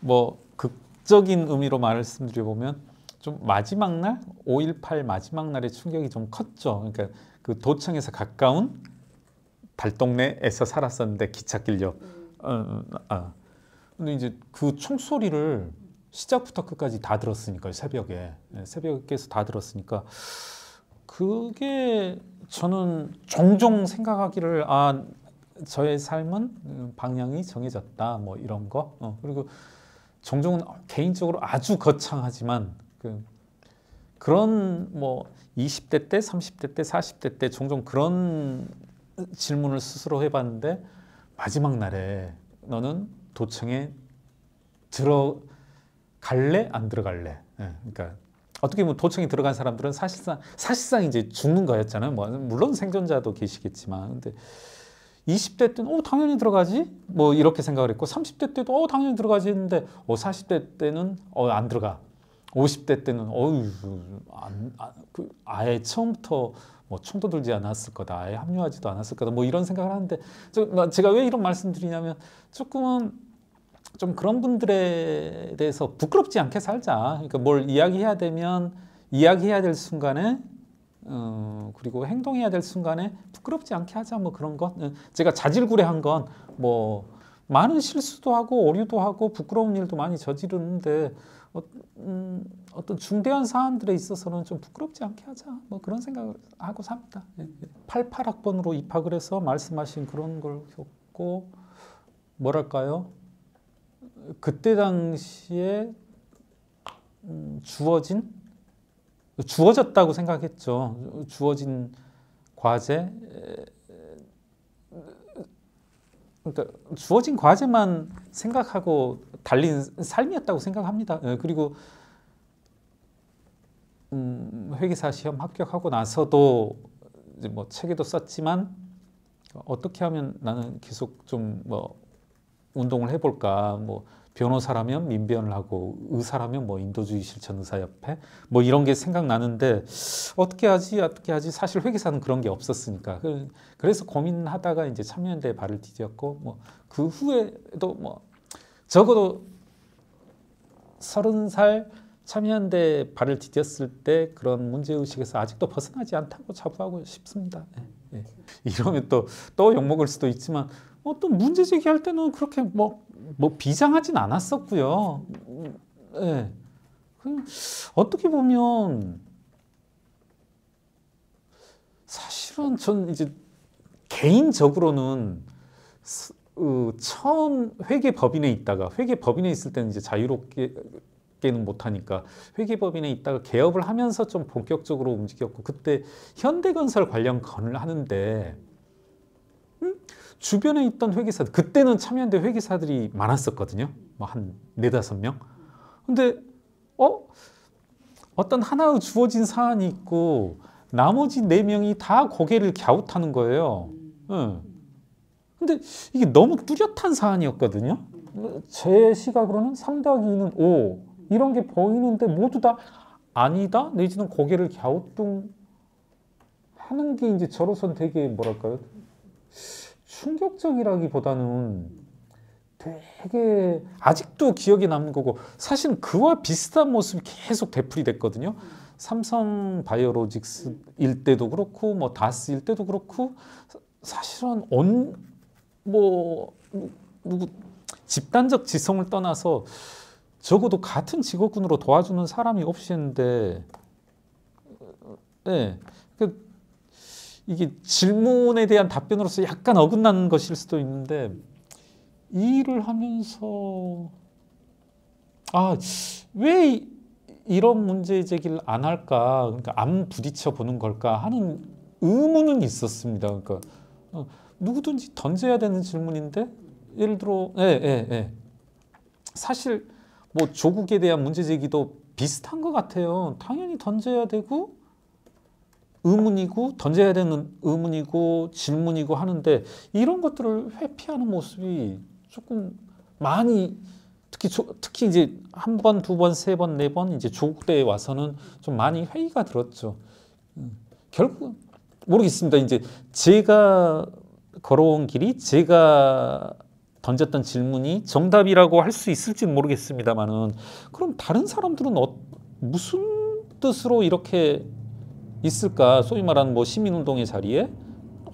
뭐 극적인 의미로 말씀드려보면 좀 마지막 날 5.18 마지막 날의 충격이 좀 컸죠. 그러니까 그 도청에서 가까운 달동네에서 살았었는데 기찻길역. 근데 이제 그 총소리를 시작부터 끝까지 다 들었으니까요. 새벽에 새벽에서 다 들었으니까 그게 저는 종종 생각하기를 저의 삶은 방향이 정해졌다 뭐 이런 거. 그리고 종종은 개인적으로 아주 거창하지만 그런 뭐 20대 때, 30대 때, 40대 때 종종 그런 질문을 스스로 해봤는데 마지막 날에 너는 도청에 들어갈래? 안 들어갈래? 그러니까 어떻게 보면 도청에 들어간 사람들은 사실상 이제 죽는 거였잖아요. 뭐 물론 생존자도 계시겠지만, 근데 20대 때는 당연히 들어가지 뭐 이렇게 생각을 했고 30대 때도 당연히 들어가지 했는데 40대 때는 안 들어가. 50대 때는 아예 처음부터 뭐 총도 들지 않았을 거다. 아예 합류하지도 않았을 거다. 뭐 이런 생각을 하는데 제가 왜 이런 말씀드리냐면 조금은 좀 그런 분들에 대해서 부끄럽지 않게 살자. 그러니까 뭘 이야기해야 되면 이야기해야 될 순간에 그리고 행동해야 될 순간에 부끄럽지 않게 하자. 뭐 그런 것. 제가 자질구레한 건 뭐 많은 실수도 하고 오류도 하고 부끄러운 일도 많이 저지르는데 어떤 중대한 사안들에 있어서는 좀 부끄럽지 않게 하자. 뭐 그런 생각을 하고 삽니다. 88학번으로 입학을 해서 말씀하신 그런 걸 겪고 뭐랄까요? 그때 당시에 주어졌다고 생각했죠. 주어진 과제, 그러니까 주어진 과제만 생각하고 달린 삶이었다고 생각합니다. 그리고 회계사 시험 합격하고 나서도 이제 뭐 책에도 썼지만 어떻게 하면 나는 계속 좀 뭐 운동을 해볼까. 뭐 변호사라면 민변을 하고 의사라면 뭐 인도주의 실천 의사협회 뭐 이런 게 생각나는데 어떻게 하지 사실 회계사는 그런 게 없었으니까 그래서 고민하다가 이제 참여연대에 발을 디뎠고 뭐 그 후에도 뭐 적어도 30살 참여연대에 발을 디뎠을 때 그런 문제의식에서 아직도 벗어나지 않다고 자부하고 싶습니다. 이러면 또 욕먹을 수도 있지만 또 문제 제기할 때는 그렇게 뭐 비장하진 않았었고요. 어떻게 보면 사실은 전 이제 개인적으로는 처음 회계법인에 있다가 회계법인에 있을 때는 이제 자유롭게는 못하니까 회계법인에 있다가 개업을 하면서 좀 본격적으로 움직였고 그때 현대건설 관련 건을 하는데 주변에 있던 회계사들 그때는 참여연대 회계사들이 많았었거든요. 뭐 한 4-5명. 근데 어떤 하나의 주어진 사안이 있고 나머지 4명이 다 고개를 갸웃하는 거예요. 근데 이게 너무 뚜렷한 사안이었거든요. 제 시각으로는 3 더하기 2는 5 이런 게 보이는데 모두 다 아니다 내지는 고개를 갸우뚱 하는 게 이제 저로서는 되게 뭐랄까요? 충격적이라기보다는 되게 아직도 기억에 남는 거고 사실은 그와 비슷한 모습이 계속 되풀이됐거든요. 삼성바이오로직스 일 때도 그렇고 뭐 다스 일 때도 그렇고 사실은 누구 집단적 지성을 떠나서 적어도 같은 직업군으로 도와주는 사람이 없이 했는데 이게 질문에 대한 답변으로서 약간 어긋나는 것일 수도 있는데 이 일을 하면서 왜 이런 문제 제기를 안 할까? 그러니까 안 부딪혀 보는 걸까 하는 의문은 있었습니다. 그러니까 누구든지 던져야 되는 질문인데 예를 들어 사실 뭐 조국에 대한 문제 제기도 비슷한 것 같아요. 당연히 던져야 되고 의문이고 던져야 되는 의문이고 질문이고 하는데 이런 것들을 회피하는 모습이 조금 많이 특히 이제 1번, 2번, 3번, 4번 이제 조국 때에 와서는 좀 많이 회의가 들었죠. 결국 모르겠습니다. 이제 제가 걸어온 길이 제가 던졌던 질문이 정답이라고 할 수 있을지는 모르겠습니다만은 그럼 다른 사람들은 무슨 뜻으로 이렇게 있을까? 소위 말하는 뭐 시민운동의 자리에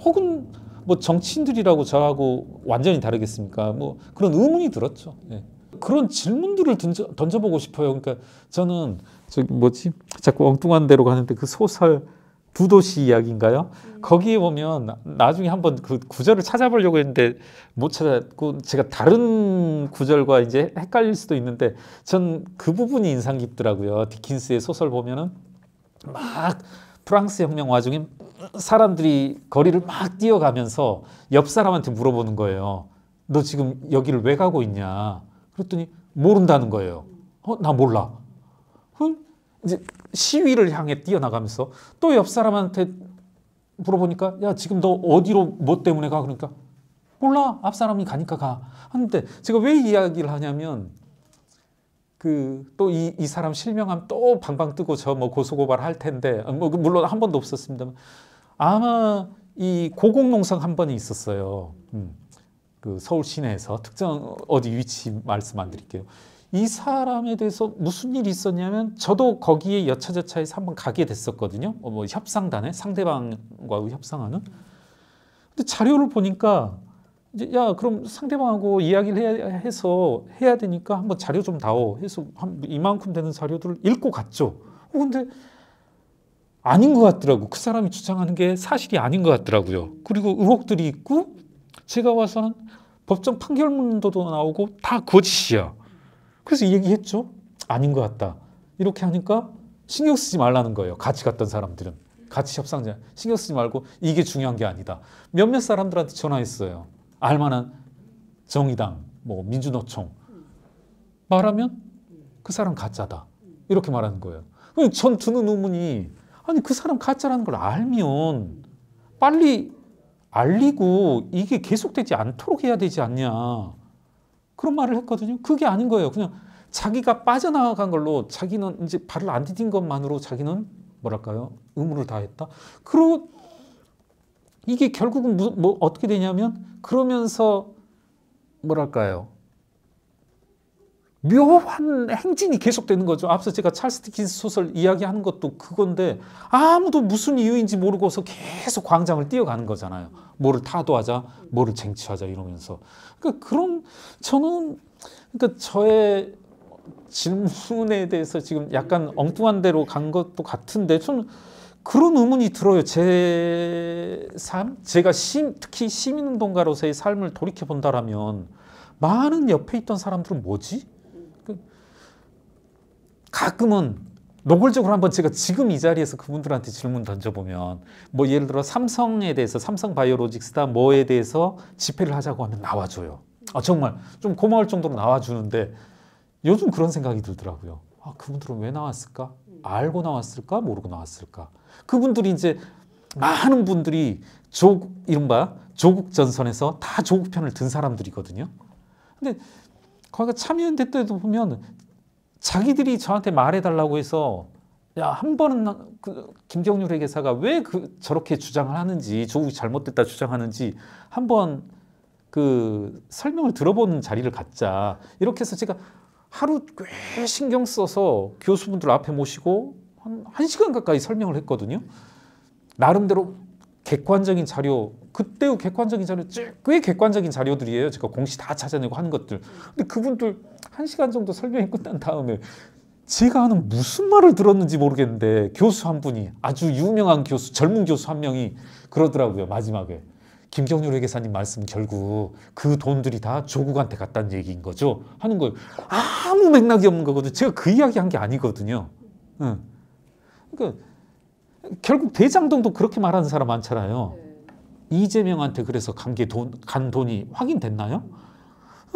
혹은 뭐 정치인들이라고 저하고 완전히 다르겠습니까? 뭐 그런 의문이 들었죠. 예. 그런 질문들을 던져보고 싶어요. 그러니까 저는 저기 뭐지? 자꾸 엉뚱한 데로 가는데 그 소설 두 도시 이야기인가요? 거기에 보면 나중에 한번 그 구절을 찾아보려고 했는데 못 찾았고 제가 다른 구절과 이제 헷갈릴 수도 있는데 전 그 부분이 인상 깊더라고요. 디킨스의 소설 보면은 막 프랑스 혁명 와중에 사람들이 거리를 막 뛰어가면서 옆 사람한테 물어보는 거예요. 너 지금 여기를 왜 가고 있냐? 그랬더니 모른다는 거예요. 나 몰라. 이제 시위를 향해 뛰어나가면서 또 옆 사람한테 물어보니까 야 지금 너 어디로 뭐 때문에 가? 그러니까 몰라. 앞 사람이 가니까 가. 하는데 제가 왜 이야기를 하냐면 그 또 이 사람 실명하면 또 방방 뜨고 저 뭐 고소고발 할 텐데 뭐 물론 한 번도 없었습니다만 아마 이 고공농성 한 번이 있었어요. 그 서울 시내에서 특정 어디 위치 말씀 안 드릴게요. 이 사람에 대해서 무슨 일이 있었냐면 저도 거기에 여차저차해서 한번 가게 됐었거든요. 뭐 협상단에 상대방과 협상하는. 근데 자료를 보니까 이제 야 그럼 상대방하고 이야기를 해야 되니까 한번 자료 좀 다오 해서 한 이만큼 되는 자료들을 읽고 갔죠. 근데 아닌 것 같더라고. 그 사람이 주장하는 게 사실이 아닌 것 같더라고요. 그리고 의혹들이 있고 제가 와서는 법정 판결문도 나오고 다 거짓이야. 그래서 얘기했죠. 아닌 것 같다. 이렇게 하니까 신경 쓰지 말라는 거예요. 같이 갔던 사람들은. 같이 협상자 신경 쓰지 말고 이게 중요한 게 아니다. 몇몇 사람들한테 전화했어요. 알만한 정의당, 뭐 민주노총 말하면 그 사람 가짜다. 이렇게 말하는 거예요. 전 드는 의문이 아니 그 사람 가짜라는 걸 알면 빨리 알리고 이게 계속되지 않도록 해야 되지 않냐. 그런 말을 했거든요. 그게 아닌 거예요. 그냥 자기가 빠져나간 걸로 자기는 이제 발을 안 디딘 것만으로 자기는 뭐랄까요? 의무를 다했다. 그리고 이게 결국은 뭐 어떻게 되냐면 그러면서 뭐랄까요? 묘한 행진이 계속되는 거죠. 앞서 제가 찰스 디킨스 소설 이야기하는 것도 그건데 아무도 무슨 이유인지 모르고서 계속 광장을 뛰어가는 거잖아요. 뭐를 타도하자, 뭐를 쟁취하자 이러면서. 그러니까 저는 그러니까 저의 질문에 대해서 지금 약간 엉뚱한 데로 간 것도 같은데 저는 그런 의문이 들어요. 제 삶, 제가 특히 시민운동가로서의 삶을 돌이켜 본다라면 많은 옆에 있던 사람들은 뭐지? 가끔은 노골적으로 한번 제가 지금 이 자리에서 그분들한테 질문 던져보면 뭐 예를 들어 삼성에 대해서 삼성바이오로직스다 뭐에 대해서 집회를 하자고 하면 나와줘요. 정말 좀 고마울 정도로 나와주는데 요즘 그런 생각이 들더라고요. 그분들은 왜 나왔을까? 알고 나왔을까? 모르고 나왔을까? 그분들이 이제 많은 분들이 이른바 조국 전선에서 다 조국 편을 든 사람들이거든요. 근데 거기가 참여연대 때도 보면 자기들이 저한테 말해달라고 해서 야, 한 번은 김경률 회계사가 왜 저렇게 주장을 하는지 조국이 잘못됐다 주장하는지 한번 그 설명을 들어보는 자리를 갖자. 이렇게 해서 제가 하루 꽤 신경 써서 교수분들 앞에 모시고 한 시간 가까이 설명을 했거든요. 나름대로 객관적인 자료, 그때의 객관적인 자료, 꽤 객관적인 자료들이에요. 제가 공시 다 찾아내고 하는 것들. 근데 그분들 한 시간 정도 설명이 끝난 다음에 제가 하는 무슨 말을 들었는지 모르겠는데 교수 한 분이 아주 유명한 교수, 젊은 교수 한 명이 그러더라고요. 마지막에. 김경률 회계사님 말씀 결국 그 돈들이 다 조국한테 갔다는 얘기인 거죠? 하는 거예요. 아무 맥락이 없는 거거든요. 제가 그 이야기 한 게 아니거든요. 그러니까 결국 대장동도 그렇게 말하는 사람 많잖아요. 이재명한테 그래서 간 돈이 확인됐나요?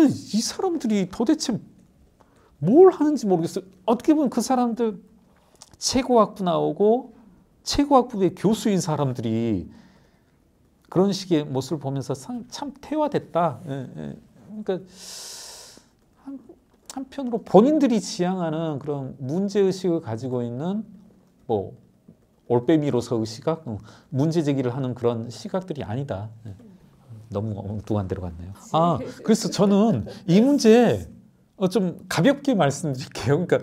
이 사람들이 도대체 뭘 하는지 모르겠어요. 어떻게 보면 그 사람들 최고학부 나오고 최고학부의 교수인 사람들이 그런 식의 모습을 보면서 참 태화됐다. 그러니까 한편으로 본인들이 지향하는 그런 문제의식을 가지고 있는 뭐 올빼미로서의 시각, 문제 제기를 하는 그런 시각들이 아니다. 너무 엉뚱한 데로 갔네요. 그래서 저는 이 문제 좀 가볍게 말씀드릴게요. 그러니까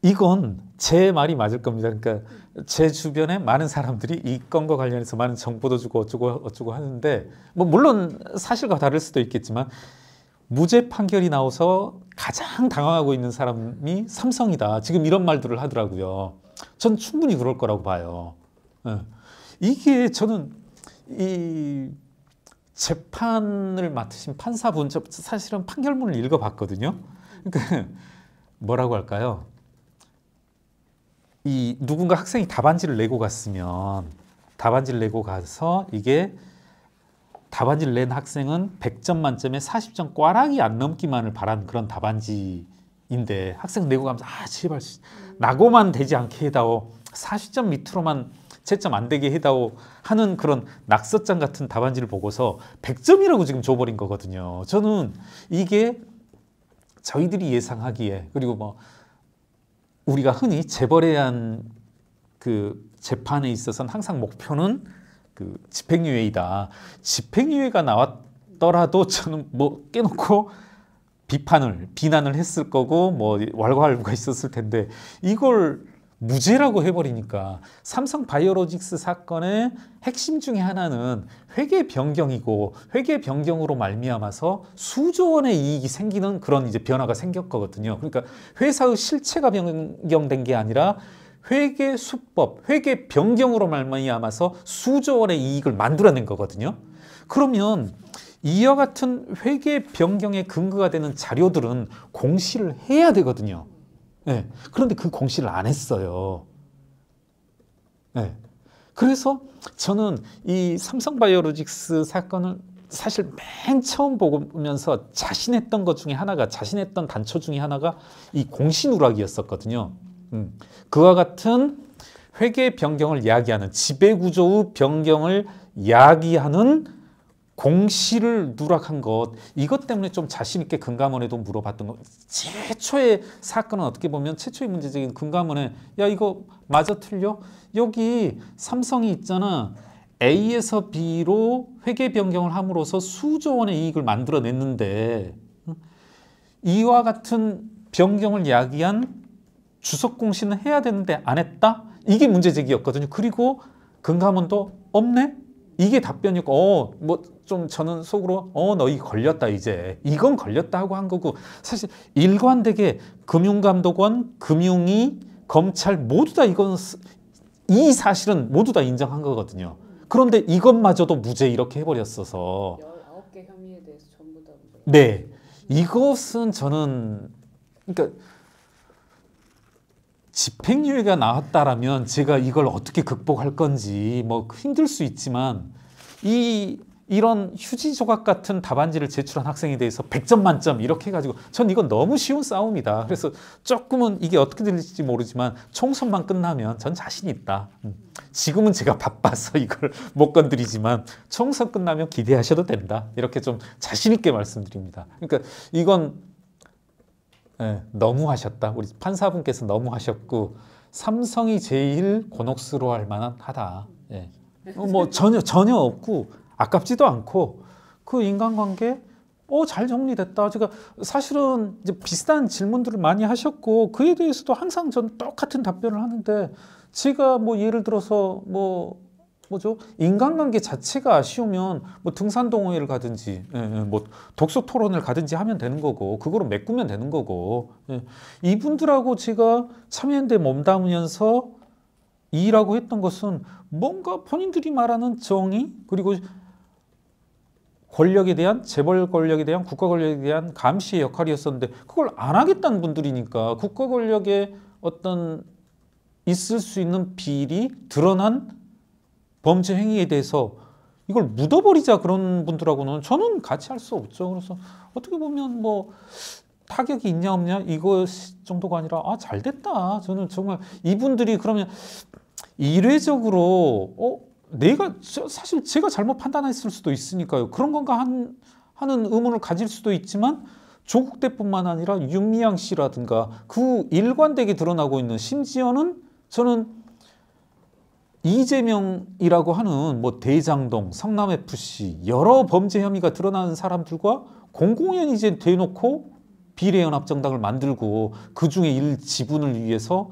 이건 제 말이 맞을 겁니다. 그러니까 제 주변에 많은 사람들이 이 건과 관련해서 많은 정보도 주고 어쩌고 하는데 뭐 물론 사실과 다를 수도 있겠지만 무죄 판결이 나와서 가장 당황하고 있는 사람이 삼성이다. 지금 이런 말들을 하더라고요. 전 충분히 그럴 거라고 봐요. 이게 저는 이 재판을 맡으신 판사분, 사실은 판결문을 읽어봤거든요. 그러니까 뭐라고 할까요? 이 누군가 학생이 답안지를 내고 갔으면 답안지를 내고 가서 이게 답안지를 낸 학생은 100점 만점에 40점 꽈락이 안 넘기만을 바란 그런 답안지인데 학생 내고 가면서 제발 나고만 되지 않게 해다오, 40점 밑으로만 채점 안 되게 해다오 하는 그런 낙서장 같은 답안지를 보고서 100점이라고 지금 줘버린 거거든요. 저는 이게 저희들이 예상하기에, 그리고 뭐 우리가 흔히 재벌에 대한 그 재판에 있어서는 항상 목표는 그 집행유예이다. 집행유예가 나왔더라도 저는 뭐 깨놓고 비난을 했을 거고 뭐 왈가왈부가 있었을 텐데 이걸 무죄라고 해버리니까 삼성바이오로직스 사건의 핵심 중에 하나는 회계 변경이고 회계 변경으로 말미암아서 수조 원의 이익이 생기는 그런 이제 변화가 생겼거든요. 그러니까 회사의 실체가 변경된 게 아니라 회계 수법, 회계 변경으로 말미암아서 수조 원의 이익을 만들어낸 거거든요. 그러면 이와 같은 회계 변경의 근거가 되는 자료들은 공시를 해야 되거든요. 네. 그런데 그 공시를 안 했어요. 네. 그래서 저는 이 삼성바이오로직스 사건을 사실 맨 처음 보면서 자신했던 것 중에 하나가, 자신했던 단초 중에 하나가 이 공시 누락이었었거든요. 그와 같은 회계 변경을 이야기하는, 지배구조의 변경을 이야기하는 공시를 누락한 것, 이것 때문에 좀 자신 있게 금감원에도 물어봤던 것. 최초의 사건은 어떻게 보면 최초의 문제적인 금감원에 야 이거 맞아 틀려? 여기 삼성이 있잖아, A에서 B로 회계 변경을 함으로써 수조 원의 이익을 만들어냈는데 이와 같은 변경을 이야기한 주석 공시는 해야 되는데 안 했다? 이게 문제 제기였거든요. 그리고 금감원도 없네? 이게 답변이고, 뭐 좀 저는 속으로 너희 걸렸다 이제. 이건 걸렸다 하고 한 거고, 사실 일관되게 금융감독원, 금융위, 검찰 모두 다 이 사실은 모두 다 인정한 거거든요. 그런데 이것마저도 무죄 이렇게 해버렸어서 19개 혐의에 대해서 전부 다 무죄. 네, 이것은 저는 그러니까 집행유예가 나왔다라면 제가 이걸 어떻게 극복할 건지 뭐 힘들 수 있지만 이런 휴지 조각 같은 답안지를 제출한 학생에 대해서 100점 만점 이렇게 해가지고 전 이건 너무 쉬운 싸움이다. 그래서 조금은 이게 어떻게 될지 모르지만 총선만 끝나면 전 자신 있다. 지금은 제가 바빠서 이걸 못 건드리지만 총선 끝나면 기대하셔도 된다. 이렇게 좀 자신 있게 말씀드립니다. 그러니까 이건 너무 하셨다. 우리 판사분께서 너무 하셨고 삼성이 제일 곤혹스러워할 만한 하다. 뭐 전혀 없고 아깝지도 않고 그 인간관계 잘 정리됐다. 제가 사실은 이제 비슷한 질문들을 많이 하셨고 그에 대해서도 항상 전 똑같은 답변을 하는데 제가 뭐 예를 들어서 뭐죠? 인간관계 자체가 아쉬우면 뭐 등산동호회를 가든지 뭐 독서 토론을 가든지 하면 되는 거고 그거로 메꾸면 되는 거고 이분들하고 제가 참여연대에 몸담으면서 일하고 했던 것은 뭔가 본인들이 말하는 정의 그리고 권력에 대한 재벌 권력에 대한 국가 권력에 대한 감시의 역할이었었는데 그걸 안 하겠다는 분들이니까 국가 권력의 어떤 있을 수 있는 비리 드러난 범죄 행위에 대해서 이걸 묻어버리자 그런 분들하고는 저는 같이 할 수 없죠. 그래서 어떻게 보면 뭐 타격이 있냐 없냐 이거 정도가 아니라 잘 됐다. 저는 정말 이분들이 그러면 이례적으로 사실 제가 잘못 판단했을 수도 있으니까요. 그런 건가 하는 의문을 가질 수도 있지만 조국 때뿐만 아니라 윤미향 씨라든가 그 일관되게 드러나고 있는 심지어는 저는 이재명이라고 하는 뭐 대장동, 성남FC 여러 범죄 혐의가 드러나는 사람들과 공공연히 이제 대놓고 비례연합정당을 만들고 그 중에 일지분을 위해서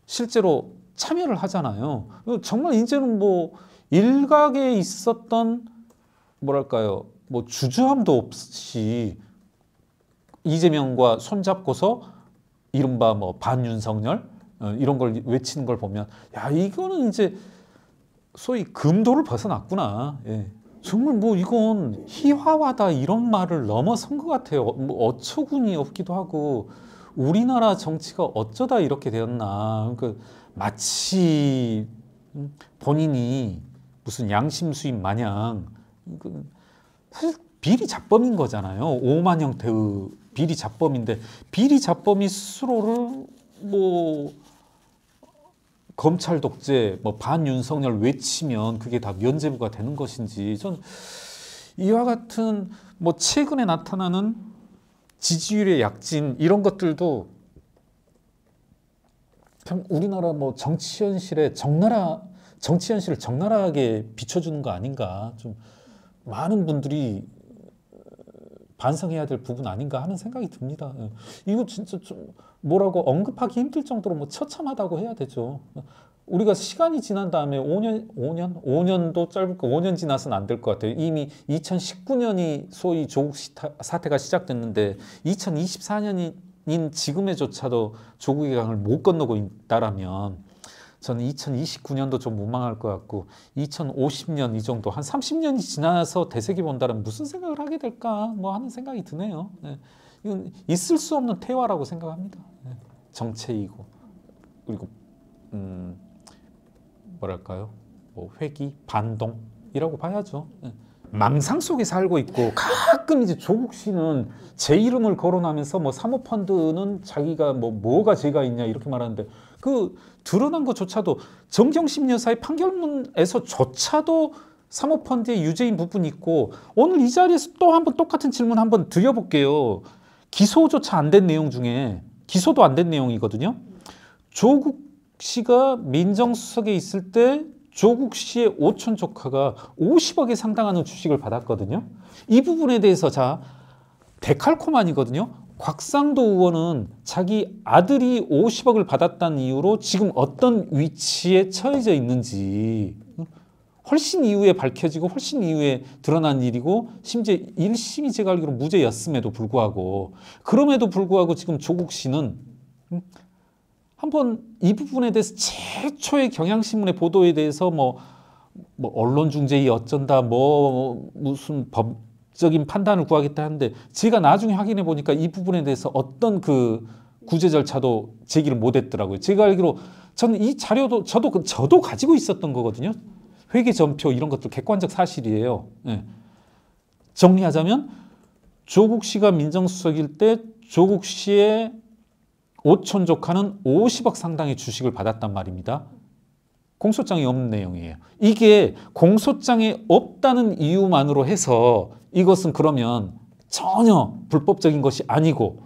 실제로 참여를 하잖아요. 정말 이제는 뭐 일각에 있었던 뭐랄까요, 뭐 주저함도 없이 이재명과 손잡고서 이른바 뭐 반윤석열 이런 걸 외치는 걸 보면 야 이거는 이제 소위 금도를 벗어났구나. 예. 정말 뭐 이건 희화화다 이런 말을 넘어선 것 같아요. 뭐 어처구니 없기도 하고 우리나라 정치가 어쩌다 이렇게 되었나. 그러니까 마치 본인이 무슨 양심 수입 마냥 사실 비리 잡범인 거잖아요. 오만 형태의 비리 잡범인데 비리 잡범이 스스로를 뭐 검찰 독재, 뭐 반윤석열 외치면 그게 다 면죄부가 되는 것인지 전 이와 같은 뭐 최근에 나타나는 지지율의 약진 이런 것들도 참 우리나라 뭐 정치 현실에 정치 현실을 적나라하게 비춰주는 거 아닌가 좀 많은 분들이 반성해야 될 부분 아닌가 하는 생각이 듭니다. 이거 진짜 좀 뭐라고 언급하기 힘들 정도로 뭐 처참하다고 해야 되죠. 우리가 시간이 지난 다음에 5년도 짧을까 5년 지나서는 안 될 것 같아요. 이미 2019년이 소위 조국 사태가 시작됐는데 2024년인 지금에조차도 조국의 강을 못 건너고 있다라면 저는 2029년도 좀 무망할 것 같고 2050년 이 정도 한 30년이 지나서 되새겨 본다면 무슨 생각을 하게 될까 뭐 하는 생각이 드네요. 네. 이건 있을 수 없는 태화라고 생각합니다. 네. 정체이고 그리고 뭐랄까요? 뭐 회귀, 반동이라고 봐야죠. 네. 망상 속에 살고 있고 가끔 이제 조국 씨는 제 이름을 거론하면서 뭐 사모펀드는 자기가 뭐가 죄가 있냐 이렇게 말하는데 그 드러난 것조차도 정경심 여사의 판결문에서조차도 사모펀드의 유죄인 부분이 있고 오늘 이 자리에서 또 한번 똑같은 질문 한번 드려볼게요. 기소조차 안 된 내용 중에 기소도 안 된 내용이거든요. 조국 씨가 민정수석에 있을 때 조국 씨의 오촌 조카가 50억에 상당하는 주식을 받았거든요. 이 부분에 대해서 자 데칼코마니거든요. 곽상도 의원은 자기 아들이 50억을 받았다는 이유로 지금 어떤 위치에 처해져 있는지 훨씬 이후에 밝혀지고 훨씬 이후에 드러난 일이고 심지어 1심이 제가 알기로 무죄였음에도 불구하고 그럼에도 불구하고 지금 조국 씨는 한번 이 부분에 대해서 최초의 경향신문의 보도에 대해서 뭐 언론중재위 어쩐다 뭐 무슨 법적인 판단을 구하겠다 하는데 제가 나중에 확인해 보니까 이 부분에 대해서 어떤 그 구제 절차도 제기를 못했더라고요. 제가 알기로 저는 이 자료도 저도 가지고 있었던 거거든요. 회계 전표 이런 것들 객관적 사실이에요. 네. 정리하자면 조국 씨가 민정수석일 때 조국 씨의 오촌 조카는 50억 상당의 주식을 받았단 말입니다. 공소장이 없는 내용이에요. 이게 공소장에 없다는 이유만으로 해서 이것은 그러면 전혀 불법적인 것이 아니고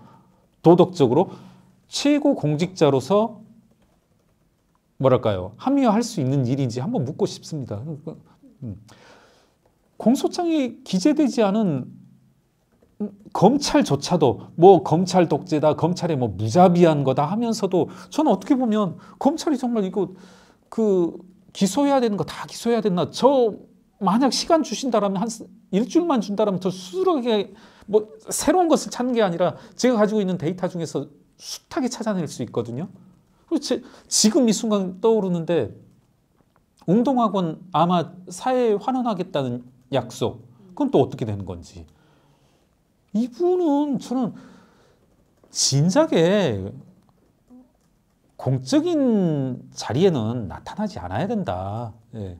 도덕적으로 최고 공직자로서 뭐랄까요? 합리화할 수 있는 일인지 한번 묻고 싶습니다. 공소장에 기재되지 않은 검찰조차도 뭐 검찰 독재다, 검찰의 뭐 무자비한 거다 하면서도 저는 어떻게 보면 검찰이 정말 이거 그 기소해야 되는 거 다 기소해야 됐나? 저 만약 시간 주신다라면 한 일주일만 준다라면 더 수술하게 뭐 새로운 것을 찾는 게 아니라 제가 가지고 있는 데이터 중에서 숱하게 찾아낼 수 있거든요. 그렇지 지금 이 순간 떠오르는데 웅동학원 아마 사회에 환원하겠다는 약속 그건 또 어떻게 되는 건지 이분은 저는 진작에 공적인 자리에는 나타나지 않아야 된다. 예.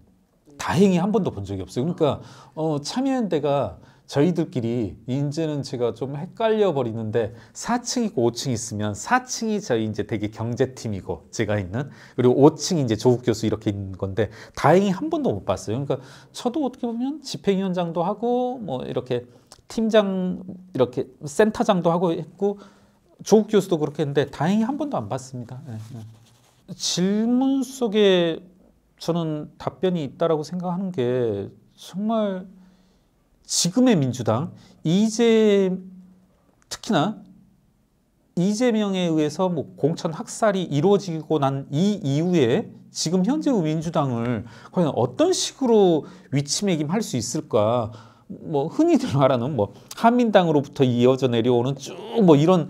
다행히 한 번도 본 적이 없어요. 그러니까 참여연대가 저희들끼리 이제는 제가 좀 헷갈려 버리는데 4층 있고 5층 있으면 4층이 저희 이제 되게 경제팀이고 제가 있는 그리고 5층이 이제 조국 교수 이렇게 있는 건데 다행히 한 번도 못 봤어요. 그러니까 저도 어떻게 보면 집행위원장도 하고 뭐 이렇게 팀장 이렇게 센터장도 하고 했고 조국 교수도 그렇게 했는데 다행히 한 번도 안 봤습니다. 네, 네. 질문 속에 저는 답변이 있다라고 생각하는 게 정말 지금의 민주당 특히나 이재명에 의해서 뭐 공천 학살이 이루어지고 난 이 이후에 지금 현재의 민주당을 과연 어떤 식으로 위치매김할 수 있을까? 뭐 흔히들 말하는 뭐 한민당으로부터 이어져 내려오는 쭉 뭐 이런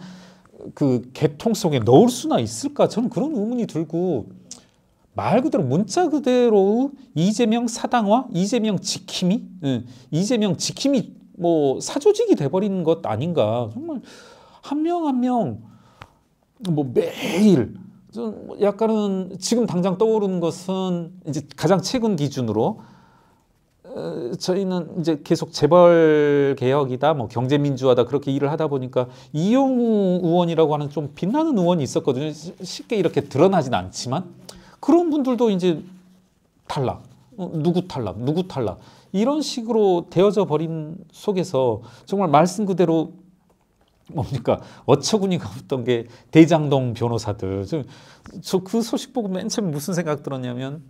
그 계통 속에 넣을 수나 있을까? 저는 그런 의문이 들고 말 그대로 문자 그대로 이재명 사당화, 이재명 지킴이 뭐 사조직이 돼버리는 것 아닌가? 정말 한 명 한 명 뭐 매일 좀 약간은 지금 당장 떠오르는 것은 이제 가장 최근 기준으로 저희는 이제 계속 재벌 개혁이다, 뭐 경제 민주화다 그렇게 일을 하다 보니까 이용우 의원이라고 하는 좀 빛나는 의원이 있었거든요. 쉽게 이렇게 드러나진 않지만 그런 분들도 이제 탈락, 누구 탈락 이런 식으로 되어져 버린 속에서 정말 말씀 그대로 뭡니까 어처구니가 없던 게 대장동 변호사들. 저 그 소식 보고 맨 처음 무슨 생각 들었냐면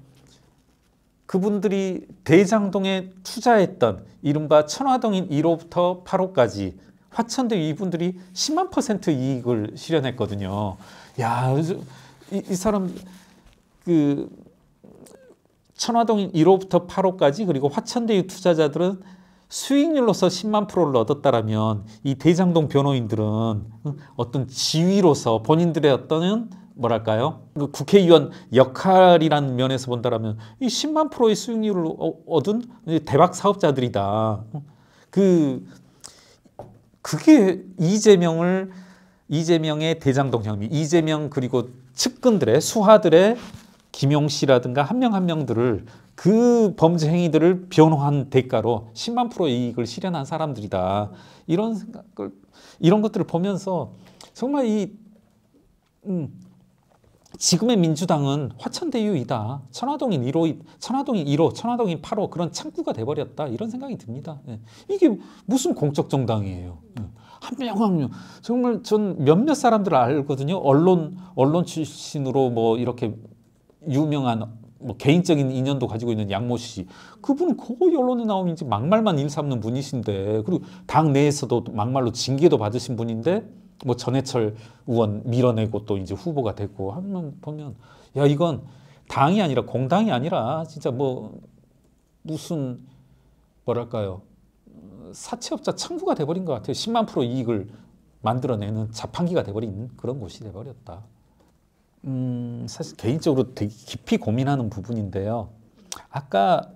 그분들이 대장동에 투자했던 이른바 천화동인 1호부터 8호까지 화천대 이분들이 10만 % 이익을 실현했거든요. 야, 이 사람 그 천화동인 1호부터 8호까지 그리고 화천대유 투자자들은 수익률로서 10만 %를 얻었다라면 이 대장동 변호인들은 어떤 지위로서 본인들의 어떤 뭐랄까요? 그 국회의원 역할이라는 면에서 본다라면 이 10만 %의 수익률을 얻은 대박 사업자들이다. 그게 이재명의 대장동 혐의, 이재명 그리고 측근들의 수하들의 김용 씨라든가 한 명 한 명들을 그 범죄 행위들을 변호한 대가로 10만 % 이익을 실현한 사람들이다. 이런 것들을 보면서 정말 지금의 민주당은 화천대유이다. 천화동인 1호, 천화동인 8호 그런 창구가 돼버렸다. 이런 생각이 듭니다. 이게 무슨 공적 정당이에요. 한 명 한 명. 정말 전 몇몇 사람들을 알거든요. 언론 출신으로 뭐 이렇게 유명한 뭐 개인적인 인연도 가지고 있는 양모 씨. 그분은 거의 언론에 나오면 이제 막말만 일삼는 분이신데 그리고 당 내에서도 막말로 징계도 받으신 분인데 뭐 전해철 의원 밀어내고 또 이제 후보가 됐고 하면 보면 야 이건 당이 아니라 공당이 아니라 진짜 뭐 무슨 뭐랄까요 사채업자 창구가 돼버린 것 같아요. 10만 % 이익을 만들어내는 자판기가 돼버린 그런 곳이 돼버렸다. 사실 개인적으로 되게 깊이 고민하는 부분인데요. 아까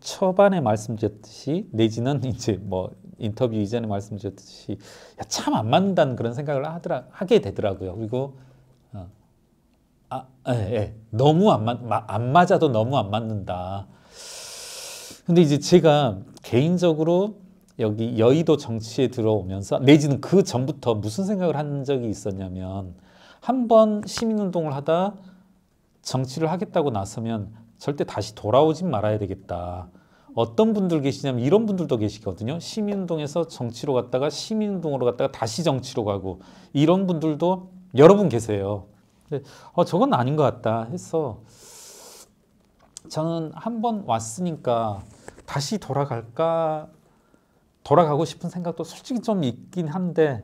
초반에 말씀드렸듯이 내지는 이제 뭐 인터뷰 이전에 말씀드렸듯이 참 안 맞는다는 그런 생각을 하게 되더라고요. 그리고 너무 안 맞아도 너무 안 맞는다. 근데 이제 제가 개인적으로 여기 여의도 정치에 들어오면서 내지는 그 전부터 무슨 생각을 한 적이 있었냐면 한번 시민운동을 하다 정치를 하겠다고 나서면 절대 다시 돌아오진 말아야 되겠다. 어떤 분들 계시냐면 이런 분들도 계시거든요. 시민운동에서 정치로 갔다가 시민운동으로 갔다가 다시 정치로 가고 이런 분들도 여러 분 계세요. 근데 저건 아닌 것 같다 해서 저는 한번 왔으니까 다시 돌아가고 싶은 생각도 솔직히 좀 있긴 한데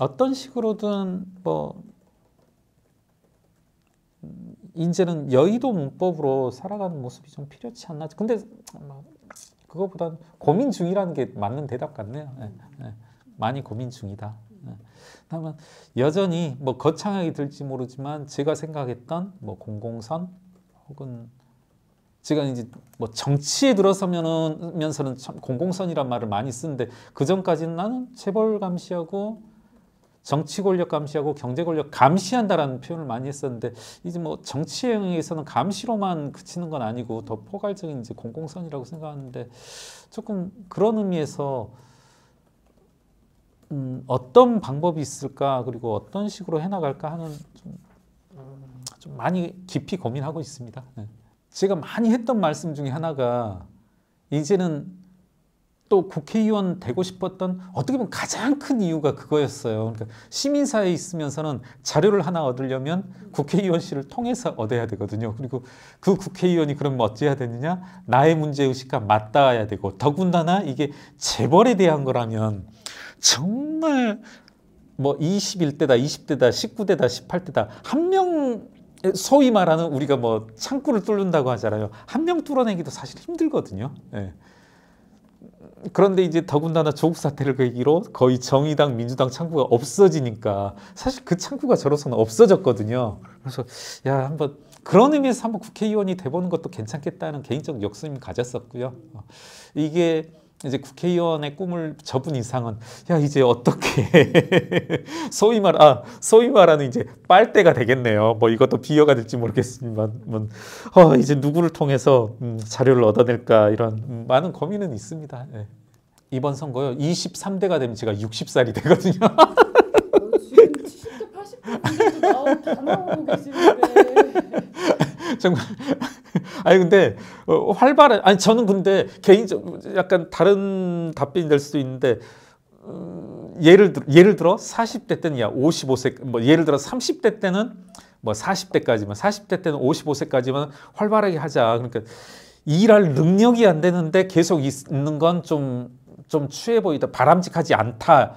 어떤 식으로든 뭐 이제는 여의도 문법으로 살아가는 모습이 좀 필요치 않나. 근데 그거보다는 고민 중이라는 게 맞는 대답 같네요. 많이 고민 중이다. 다만 여전히 뭐 거창하게 들지 모르지만 제가 생각했던 뭐 공공선 혹은 제가 이제 뭐 정치에 들어서면서는 참 공공선이란 말을 많이 쓰는데 그 전까지는 나는 재벌 감시하고 정치 권력 감시하고 경제 권력 감시한다라는 표현을 많이 했었는데 이제 뭐 정치에 의해서는 감시로만 그치는 건 아니고 더 포괄적인 이제 공공선이라고 생각하는데 조금 그런 의미에서 어떤 방법이 있을까 그리고 어떤 식으로 해나갈까 하는 좀 많이 깊이 고민하고 있습니다. 제가 많이 했던 말씀 중에 하나가 이제는 또 국회의원 되고 싶었던 어떻게 보면 가장 큰 이유가 그거였어요. 그러니까 시민사회에 있으면서는 자료를 하나 얻으려면 국회의원실을 통해서 얻어야 되거든요. 그리고 그 국회의원이 그럼 어찌해야 되느냐? 나의 문제의식과 맞닿아야 되고, 더군다나 이게 재벌에 대한 거라면 정말 뭐 21대다, 20대다, 19대다, 18대다 한 명, 소위 말하는 우리가 뭐 창구를 뚫는다고 하잖아요. 한 명 뚫어내기도 사실 힘들거든요. 예. 그런데 이제 더군다나 조국 사태를 계기로 거의 정의당, 민주당 창구가 없어지니까 사실 그 창구가 저로서는 없어졌거든요. 그래서 야, 한번 그런 의미에서 한번 국회의원이 돼보는 것도 괜찮겠다는 개인적 욕심을 가졌었고요. 이게 이제 국회의원의 꿈을 접은 이상은 야, 이제 어떻게 소위 말하는 이제 빨대가 되겠네요. 뭐 이것도 비유가 될지 모르겠지만 이제 누구를 통해서 자료를 얻어낼까 이런 많은 고민은 있습니다. 네. 이번 선거요. 23대가 되면 제가 60살이 되거든요. 지금 70대, 80대도 다 나오고 계시는데. 정말 아니 근데 활발한 아니 저는 근데 개인적 약간 다른 답변이 될 수도 있는데 예를 들어 40대 때는 야 55세 뭐 예를 들어 30대 때는 뭐 40대까지만 40대 때는 55세까지만 활발하게 하자. 그러니까 일할 능력이 안 되는데 계속 있는 건 좀 추해 보이다. 바람직하지 않다.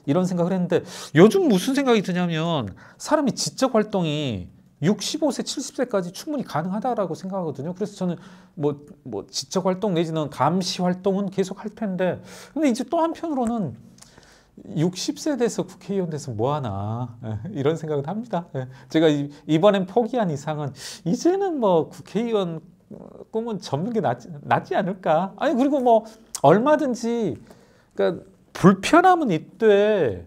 이런 생각을 했는데 요즘 무슨 생각이 드냐면 사람이 지적 활동이 65세, 70세까지 충분히 가능하다라고 생각하거든요. 그래서 저는 뭐 지적 활동 내지는 감시 활동은 계속 할 텐데, 근데 이제 또 한편으로는 60세 돼서 국회의원 돼서 뭐 하나 이런 생각을 합니다. 제가 이번엔 포기한 이상은 이제는 뭐 국회의원 꿈은 접는 게 낫지 않을까. 아니 그리고 뭐 얼마든지 그러니까 불편함은 있되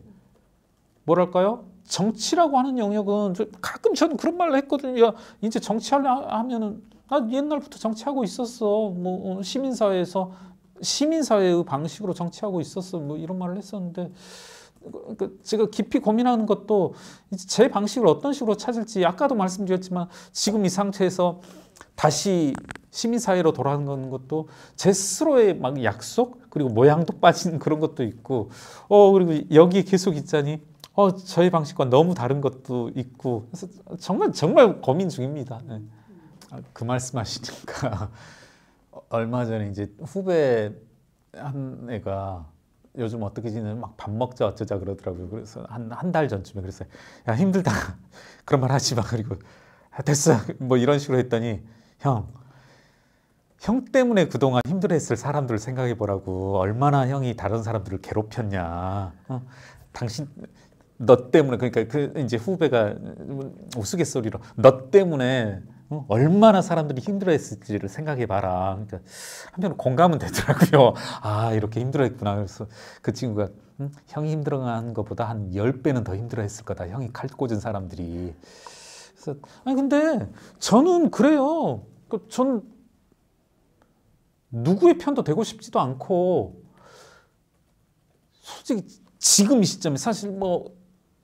뭐랄까요? 정치라고 하는 영역은 가끔 저는 그런 말을 했거든요. 야, 이제 정치하면은 나 옛날부터 정치하고 있었어. 뭐 시민사회의 방식으로 정치하고 있었어. 뭐 이런 말을 했었는데 제가 깊이 고민하는 것도 이제 제 방식을 어떤 식으로 찾을지 아까도 말씀드렸지만 지금 이 상태에서 다시 시민사회로 돌아가는 것도 제 스스로의 막 약속 그리고 모양도 빠지는 그런 것도 있고 그리고 여기 계속 있자니 저희 방식과 너무 다른 것도 있고 그래서 정말 고민 중입니다. 네. 그 말씀하시니까 얼마 전에 이제 후배 한 애가 요즘 어떻게 지내는 막 밥 먹자 어쩌자 그러더라고요. 그래서 한 달 전쯤에 그래서 야 힘들다 그런 말 하지 마. 그리고 됐어 뭐 이런 식으로 했더니 형 때문에 그동안 힘들어했을 사람들을 생각해 보라고. 얼마나 형이 다른 사람들을 괴롭혔냐. 당신 너 때문에 그러니까 그 이제 후배가 우스갯소리로 너 때문에 얼마나 사람들이 힘들어했을지를 생각해 봐라. 그러니까 한편으로 공감은 되더라고요. 아 이렇게 힘들어했구나. 그래서 그 친구가 형이 힘들어하는 것보다 한 10배는 더 힘들어했을 거다. 형이 칼 꽂은 사람들이. 그래서 아니 근데 저는 그래요. 전 누구의 편도 되고 싶지도 않고 솔직히 지금 이 시점에 사실 뭐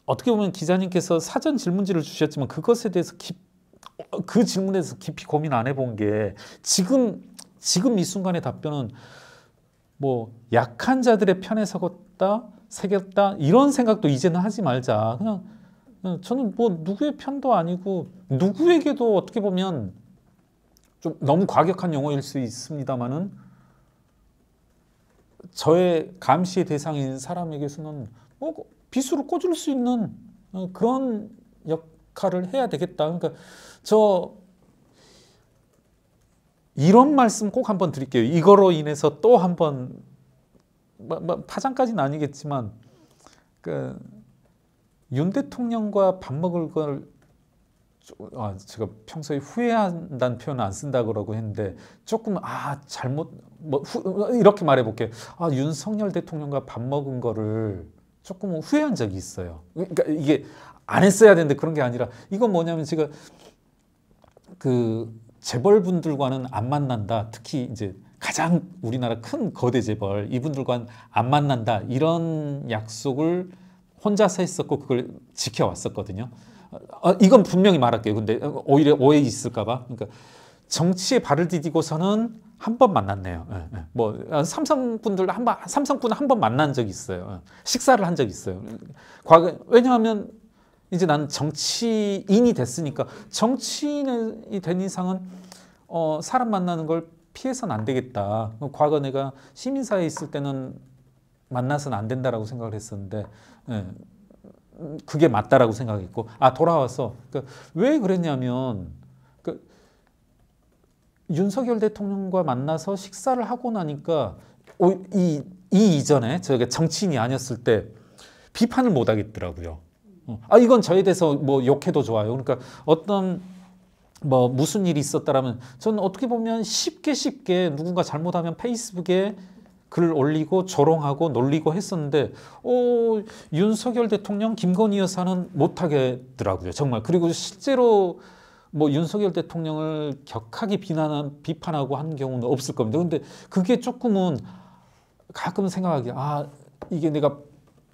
어떻게 보면 기자님께서 사전 질문지를 주셨지만 그것에 대해서 그 질문에 대해서 깊이 고민 안 해본 게 지금 이 순간의 답변은 뭐 약한 자들의 편에 새겼다 이런 생각도 이제는 하지 말자. 그냥 저는 뭐 누구의 편도 아니고 누구에게도 어떻게 보면 좀 너무 과격한 용어일 수 있습니다만은 저의 감시의 대상인 사람에게서는 비수를 꽂을 수 있는 그런 역할을 해야 되겠다. 그러니까 이런 말씀 꼭 한번 드릴게요. 이거로 인해서 또 한번 파장까지는 아니겠지만 윤 대통령과 밥 먹을 걸 제가 평소에 후회한다는 표현을 안 쓴다고 그러고 했는데 조금 잘못 이렇게 말해볼게요. 윤석열 대통령과 밥 먹은 거를 조금 후회한 적이 있어요. 그러니까 이게 안 했어야 되는데 그런 게 아니라 이건 뭐냐면 제가 그 재벌분들과는 안 만난다. 특히 이제 가장 우리나라 큰 거대 재벌 이분들과는 안 만난다. 이런 약속을 혼자서 했었고 그걸 지켜왔었거든요. 이건 분명히 말할게요. 근데 오히려 오해 있을까 봐. 그러니까 정치에 발을 디디고서는 한 번 만났네요. 예, 예. 뭐 삼성분들 삼성분 한 번 만난 적이 있어요. 식사를 한 적이 있어요. 과거 왜냐하면 이제 나는 정치인이 됐으니까 정치인이 된 이상은 사람 만나는 걸 피해서는 안 되겠다. 과거 내가 시민사회에 있을 때는 만나서는 안 된다라고 생각을 했었는데 예, 그게 맞다라고 생각했고 돌아와서 그러니까 왜 그랬냐면 윤석열 대통령과 만나서 식사를 하고 나니까 이 이전에 저게 정치인이 아니었을 때 비판을 못 하겠더라고요. 이건 저에 대해서 뭐 욕해도 좋아요. 그러니까 어떤 뭐 무슨 일이 있었다라면 저는 어떻게 보면 쉽게 누군가 잘못하면 페이스북에 글을 올리고 조롱하고 놀리고 했었는데 윤석열 대통령 김건희 여사는 못 하겠더라고요. 정말. 그리고 실제로 뭐 윤석열 대통령을 격하게 비판하고 한 경우는 없을 겁니다. 근데 그게 조금은 가끔 생각하기 이게 내가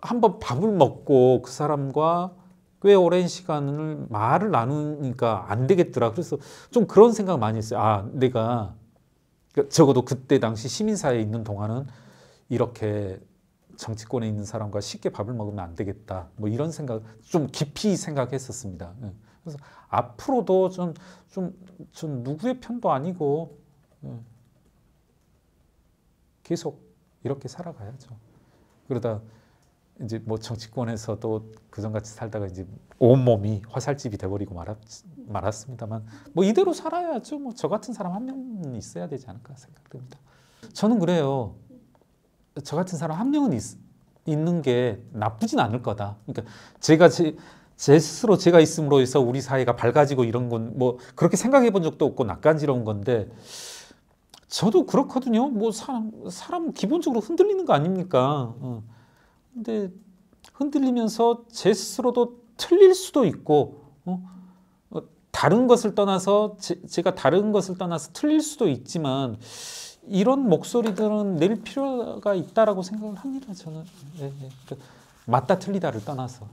한번 밥을 먹고 그 사람과 꽤 오랜 시간을 말을 나누니까 안 되겠더라. 그래서 좀 그런 생각 많이 했어요. 내가 적어도 그때 당시 시민사회에 있는 동안은 이렇게 정치권에 있는 사람과 쉽게 밥을 먹으면 안 되겠다. 뭐 이런 생각 좀 깊이 생각했었습니다. 그래서 앞으로도 좀 누구의 편도 아니고 계속 이렇게 살아가야죠. 그러다 이제 뭐 정치권에서도 그전같이 살다가 이제 온몸이 화살집이 돼버리고 말았습니다만 뭐 이대로 살아야죠. 뭐 저 같은 사람 한 명은 있어야 되지 않을까 생각됩니다. 저는 그래요. 저 같은 사람 한 명은 있는 게 나쁘진 않을 거다. 그러니까 제가 제 스스로 제가 있음으로 해서 우리 사회가 밝아지고 이런 건 뭐 그렇게 생각해 본 적도 없고 낯간지러운 건데 저도 그렇거든요. 뭐 사람 기본적으로 흔들리는 거 아닙니까? 근데 흔들리면서 제 스스로도 틀릴 수도 있고 다른 것을 떠나서 제가 다른 것을 떠나서 틀릴 수도 있지만 이런 목소리들은 낼 필요가 있다라고 생각을 합니다. 저는 맞다 틀리다를 떠나서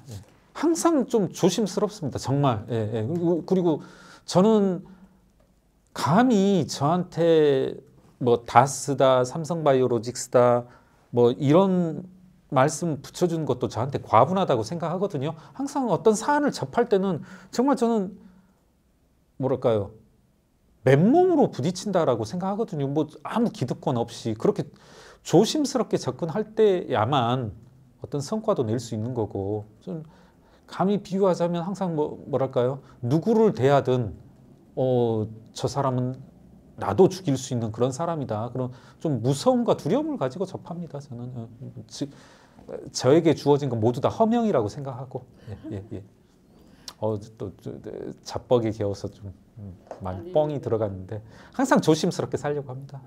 항상 좀 조심스럽습니다. 정말. 그리고 저는 감히 저한테 뭐 다스다, 삼성바이오로직스다 뭐 이런 말씀 붙여주는 것도 저한테 과분하다고 생각하거든요. 항상 어떤 사안을 접할 때는 정말 저는 뭐랄까요, 맨몸으로 부딪힌다라고 생각하거든요. 뭐 아무 기득권 없이 그렇게 조심스럽게 접근할 때야만 어떤 성과도 낼 수 있는 거고, 좀 감히 비유하자면 항상 뭐랄까요, 누구를 대하든 저 사람은 나도 죽일 수 있는 그런 사람이다. 그런 좀 무서움과 두려움을 가지고 접합니다. 저는 저에게 주어진 건 모두 다 허명이라고 생각하고 또 자뻑이 개어서 좀 많이 뻥이 들어갔는데 항상 조심스럽게 살려고 합니다.